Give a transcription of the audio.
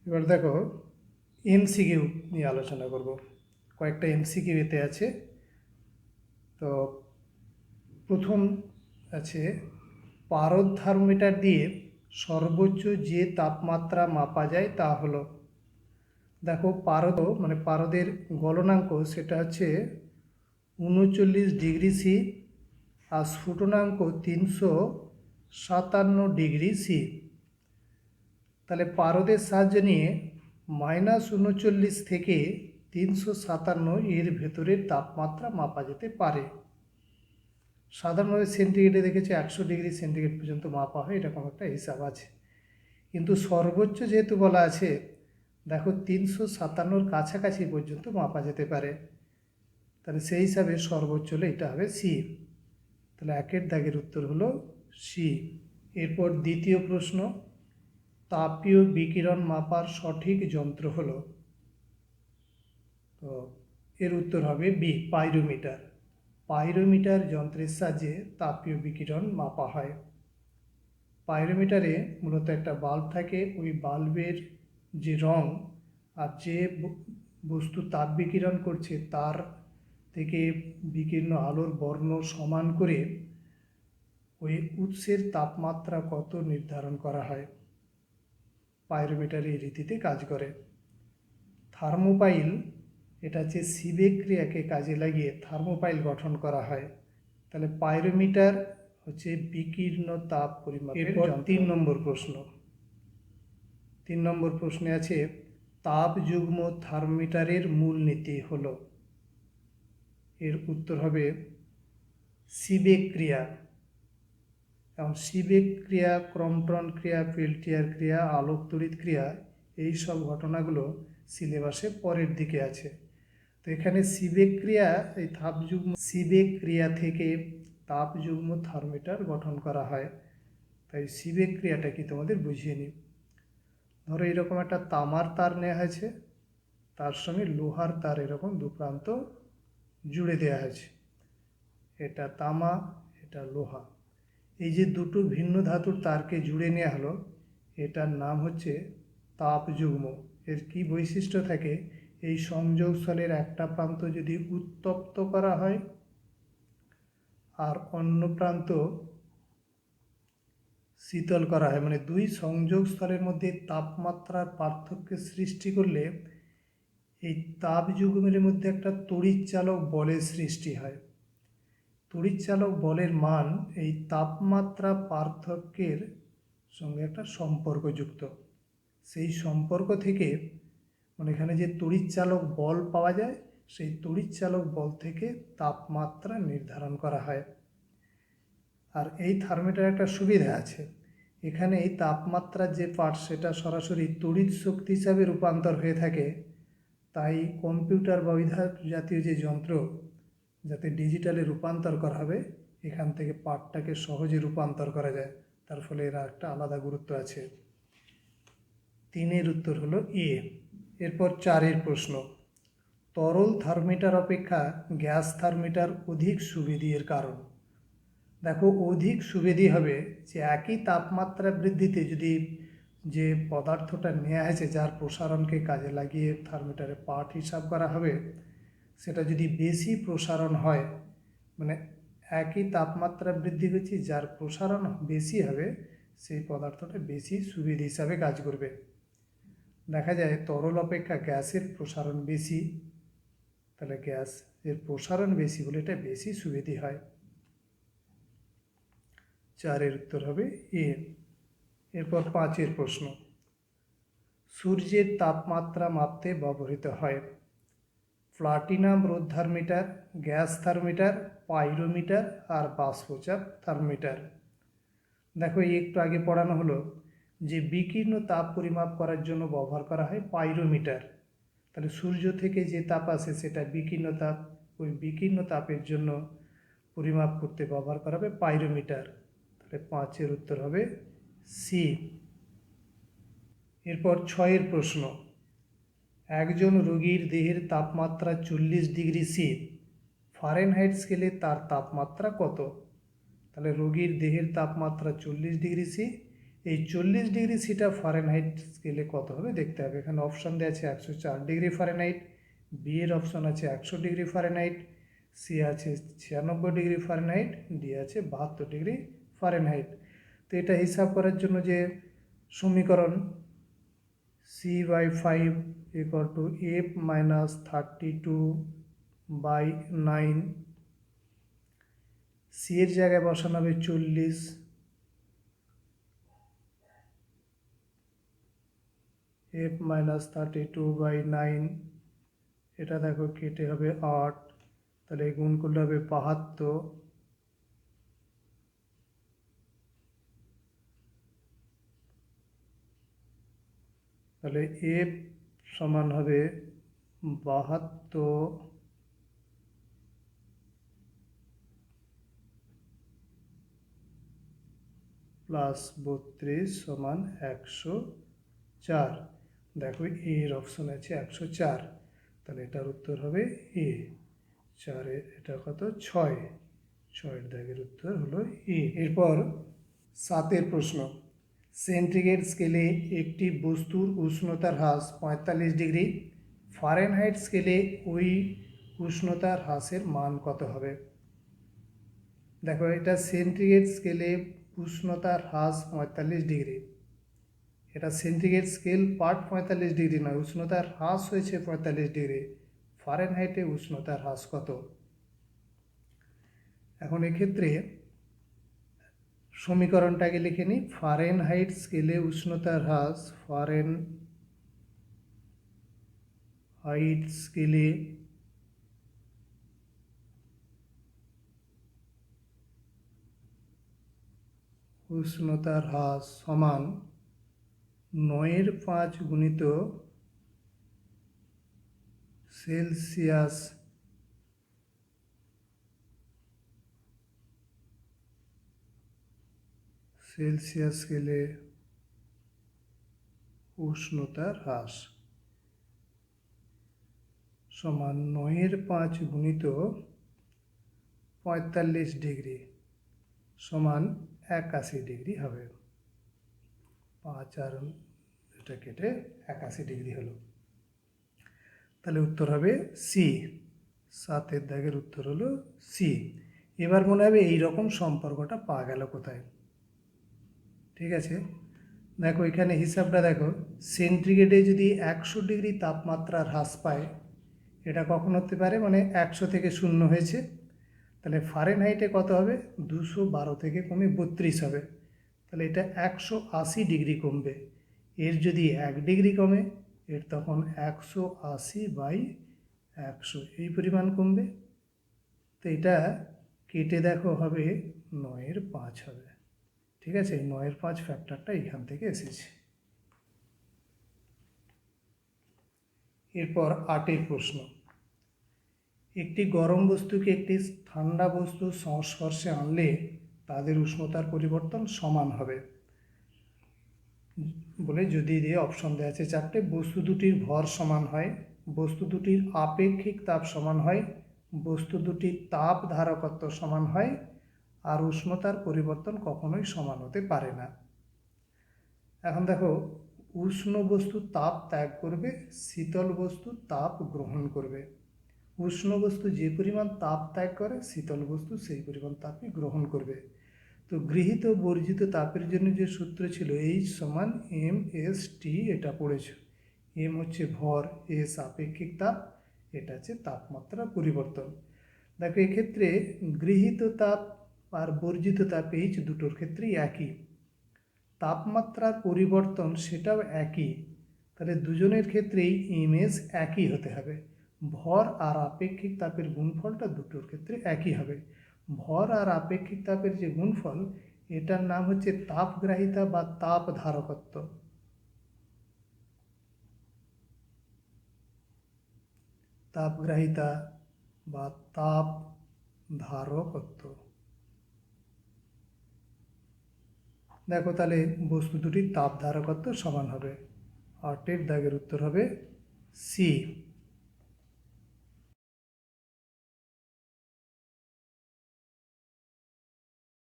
এবার দেখো এমসিকিউ নিয়ে আলোচনা করব। কয়েকটা এমসিকিউ এতে আছে। তো প্রথম আছে, পারদ থার্মোমিটার দিয়ে সর্বোচ্চ যে তাপমাত্রা মাপা যায় তা হলো। দেখো পারদ মানে পারদের গলনাঙ্ক সেটা হচ্ছে 39 ডিগ্রি সি, আর স্ফুটনাঙ্ক 357 ডিগ্রি সি। তাহলে পারদের সাহায্য নিয়ে -39 থেকে 357 এর ভেতরের তাপমাত্রা মাপা যেতে পারে। সাধারণভাবে সেন্টিগ্রেডে দেখেছি 100 ডিগ্রি সেন্টিগ্রেড পর্যন্ত মাপা হয়, এরকম একটা হিসাব আছে। কিন্তু সর্বোচ্চ যেহেতু বলা আছে, দেখো 357-র কাছাকাছি পর্যন্ত মাপা যেতে পারে। তাহলে সেই হিসাবে সর্বোচ্চ হলে এটা হবে সি। তাহলে একের দাগের উত্তর হলো সি। এরপর দ্বিতীয় প্রশ্ন, তাপীয় বিকিরণ মাপার সঠিক যন্ত্র হলো। তো এর উত্তর হবে বি, পাইরোমিটার। পাইরোমিটার যন্ত্রের সাহায্যে তাপীয় বিকিরণ মাপা হয়। পাইরোমিটারে মূলত একটা বাল্ব থাকে, ওই বাল্বের যে রং আর যে বস্তু তাপ বিকিরণ করছে তার থেকে বিকীর্ণ আলোর বর্ণ সমান করে ওই উৎসের তাপমাত্রা কত নির্ধারণ করা হয়। পাইরোমিটার এই রীতিতে কাজ করে। থার্মোপাইল, এটা হচ্ছে সিবেক ক্রিয়াকে কাজে লাগিয়ে থার্মোপাইল গঠন করা হয়। তাহলে পাইরোমিটার হচ্ছে বিকীর্ণ তাপ পরিমাপের যন্ত্র। 3 নম্বর প্রশ্ন। 3 নম্বর প্রশ্নে আছে, তাপ যুগ্ম থার্মোমিটারের মূলনীতি হলো। এর উত্তর হবে সিবেক ক্রিয়া। এবং সিবেক ক্রিয়া, ক্রম্পটন ক্রিয়া, পেল্টিয়ার ক্রিয়া, আলোক তড়িৎ ক্রিয়া, এই সব ঘটনাগুলো সিলেবাসে পরের দিকে আছে। তো এখানে সিবেক ক্রিয়া, এই তাপযুগ্ম সিবেক ক্রিয়া থেকে তাপযুগ্ম থার্মোমিটার গঠন করা হয়। তাই সিবেক ক্রিয়াটা কি তোমাদের বুঝিয়ে নিই। ধরো এরকম একটা তামার তার নেওয়া হয়েছে, তার সঙ্গে লোহার তার এরকম দু প্রান্ত জুড়ে দেওয়া হয়েছে। এটা তামা, এটা লোহা। এই যে দুটো ভিন্ন ধাতুর তারকে জুড়ে নেওয়া হলো, এটার নাম হচ্ছে তাপযুগ্ম। এর কি বৈশিষ্ট্য থাকে, এই সংযোগস্থলের একটা প্রান্ত যদি উত্তপ্ত করা হয় আর অন্য প্রান্ত শীতল করা হয়, মানে দুই সংযোগস্থলের মধ্যে তাপমাত্রার পার্থক্য সৃষ্টি করলে এই তাপযুগ্মের মধ্যে একটা তড়িৎচালক বলের সৃষ্টি হয়। তড়িৎচালক বলের মান এই তাপমাত্রা পার্থক্যের সঙ্গে একটা সম্পর্কযুক্ত। সেই সম্পর্ক থেকে মানে এখানে যে তড়িৎচালক বল পাওয়া যায়, সেই তড়িৎচালক বল থেকে তাপমাত্রা নির্ধারণ করা হয়। আর এই থার্মোমিটার একটা সুবিধা আছে, এখানে এই তাপমাত্রার যে পার্ট সেটা সরাসরি তড়িৎ শক্তি হিসাবে রূপান্তর হয়ে থাকে। তাই কম্পিউটার বা জাতীয় যে যন্ত্র যাতে ডিজিটালে রূপান্তর করা হবে, এখান থেকে পার্টটাকে সহজে রূপান্তর করা যায়। তার ফলে এরা একটা আলাদা গুরুত্ব আছে। 3-এর উত্তর হলো এ। এরপর 4-এর প্রশ্ন, তরল থার্মোমিটার অপেক্ষা গ্যাস থার্মোমিটার অধিক সুবিধি এর কারণ। দেখো অধিক সুবিধি হবে যে একই তাপমাত্রা বৃদ্ধিতে যদি যে পদার্থটা নেওয়া হয়েছে, যার প্রসারণকে কাজে লাগিয়ে থার্মোমিটারে পার্ট হিসাব করা হবে, সেটা যদি বেশি প্রসারণ হয়, মানে একই তাপমাত্রা বৃদ্ধি হচ্ছে, যার প্রসারণ বেশি হবে সেই পদার্থটা বেশি সুবিধা হিসাবে কাজ করবে। দেখা যায় তরল অপেক্ষা গ্যাসের প্রসারণ বেশি, তাহলে গ্যাস এর প্রসারণ বেশি বলে এটা বেশি সুবিধি হয়। 4-এর উত্তর হবে এ। এরপর 5-এর প্রশ্ন, সূর্যের তাপমাত্রা মাপতে ব্যবহৃত হয়। প্লাটিনাম রোধ থার্মোমিটার, গ্যাস থার্মোমিটার, পাইরোমিটার আর বাষ্পচাপ থার্মোমিটার। দেখো একটু আগে পড়ানো হলো যে বিকীর্ণ তাপ পরিমাপ করার জন্য ব্যবহার করা হয় পাইরোমিটার। তাহলে সূর্য থেকে যে তাপ আসে সেটা বিকীর্ণ তাপ, ওই বিকীর্ণ তাপের জন্য পরিমাপ করতে ব্যবহার করা হবে পাইরোমিটার। তাহলে 5-এর উত্তর হবে সি। এরপর 6-এর প্রশ্ন, একজন রোগীর দেহের তাপমাত্রা 40 ডিগ্রি সি, ফারেনহাইট স্কেলে তার তাপমাত্রা কত? তাহলে রোগীর দেহের তাপমাত্রা 40 ডিগ্রি সি, এই 40 ডিগ্রি সিটা ফারেনহাইট স্কেলে কত হবে দেখতে হবে। এখানে অপশান দেওয়া আছে 104 ডিগ্রি ফারেনহাইট, বি এর অপশান আছে 100 ডিগ্রি ফারেনহাইট, সি আছে 96 ডিগ্রি ফারেনহাইট, ডি আছে 72 ডিগ্রি ফারেনহাইট। তো এটা হিসাব করার জন্য যে সমীকরণ C/5 = F - 32/9, সি এর জায়গায় বসানো হবে 40, F - 32/9, এটা দেখো কেটে হবে 8, তাহলে গুণ করলে হবে 72, তাহলে F সমান হবে 72 প্লাস 32 সমান 104। দেখো এর অপশন আছে 104, তাহলে এটার উত্তর হবে এ। 4 এটা কত 6, 6 দাগের উত্তর হলো এ। এরপর 7 প্রশ্ন, সেন্টিগ্রেড স্কেলে একটি বস্তুর উষ্ণতার হ্রাস 45 ডিগ্রি, ফারেনহাইট স্কেলে ওই উষ্ণতার হ্রাসের মান কত হবে। দেখো এটা সেন্টিগ্রেড স্কেলে উষ্ণতার হ্রাস 45 ডিগ্রি, এটা সেন্টিগ্রেড স্কেল পার্ট 45 ডিগ্রি নয়, উষ্ণতার হ্রাস হয়েছে 45 ডিগ্রি। ফারেনহাইটে উষ্ণতার হ্রাস কত। এখন এক্ষেত্রে সমীকরণটাকে লিখে নিই। ফারেনহাইট স্কেলে উষ্ণতার হ্রাস, ফারেনহাইট স্কেলে উষ্ণতার হ্রাস সমান 9/5 গুণিত সেলসিয়াস স্কেলে উষ্ণতার হ্রাস সমান 9/5 গুণিত 45 ডিগ্রি সমান 81 ডিগ্রি হবে। 5 আর এটা কেটে 81 ডিগ্রি হলো, তাহলে উত্তর হবে সি। 7 দাগের উত্তর হলো সি। এবার মনে হবে এইরকম সম্পর্কটা পাওয়া গেল কোথায়। ঠিক আছে, দেখো এখানে হিসাবটা দেখো, সেন্টিগ্রেডে যদি 100 ডিগ্রি তাপমাত্রা হ্রাস পায়, এটা কখন হতে পারে, মানে 100 থেকে 0 হয়েছে, তাহলে ফারেনহাইটে কত হবে, 212 থেকে কমে 32 হবে, তাহলে এটা 180 ডিগ্রি কমবে। এর যদি 1 ডিগ্রি কমে, এর তখন 180/100 এই পরিমাণ কমবে। তো এটা কেটে দেখো হবে 9/5 হবে। ঠিক আছে, এই 9/5 ফ্যাক্টরটা এখান থেকে এসেছে। এরপর 8 প্রশ্ন, একটি গরম বস্তুকে একটি ঠান্ডা বস্তুর সংস্পর্শে আনলে তাদের উষ্ণতার পরিবর্তন সমান হবে বলে যদি দিয়ে অপশন দেওয়া আছে 4টে। বস্তু দুটির ভর সমান হয়, বস্তু দুটির আপেক্ষিক তাপ সমান হয়, বস্তু দুটির তাপ ধারকত্ব সমান হয়, আর উষ্ণতার পরিবর্তন কখনোই সমান হতে পারে না। এখন দেখো, উষ্ণ বস্তু তাপ ত্যাগ করবে, শীতল বস্তু তাপ গ্রহণ করবে। উষ্ণ বস্তু যে পরিমাণ তাপ ত্যাগ করে, শীতল বস্তু সেই পরিমাণ তাপই গ্রহণ করবে। তো গৃহীত বর্জিত তাপের জন্য যে সূত্র ছিল H = mST, এটা পড়েছ। m হচ্ছে ভর, s আপেক্ষিক তাপ, এটা হচ্ছে তাপমাত্রা পরিবর্তন। দেখো এক্ষেত্রে গৃহীত তাপ আর বর্জিত তাপ H দুটোর ক্ষেত্রেই একই, তাপমাত্রার পরিবর্তন সেটাও একই, তাহলে দুজনের ক্ষেত্রেই ms একই হতে হবে। ভর আর আপেক্ষিক তাপের গুণফলটা দুটোর ক্ষেত্রে একই হবে। ভর আর আপেক্ষিক তাপের যে গুণফল, এটার নাম হচ্ছে তাপগ্রাহিতা বা তাপ ধারকত্ব। তাপগ্রাহিতা বা তাপ ধারকত্ব। দেখো তাহলে বস্তু দুটির তাপ ধারকত্ব সমান হবে। 8 দাগের উত্তর হবে সি।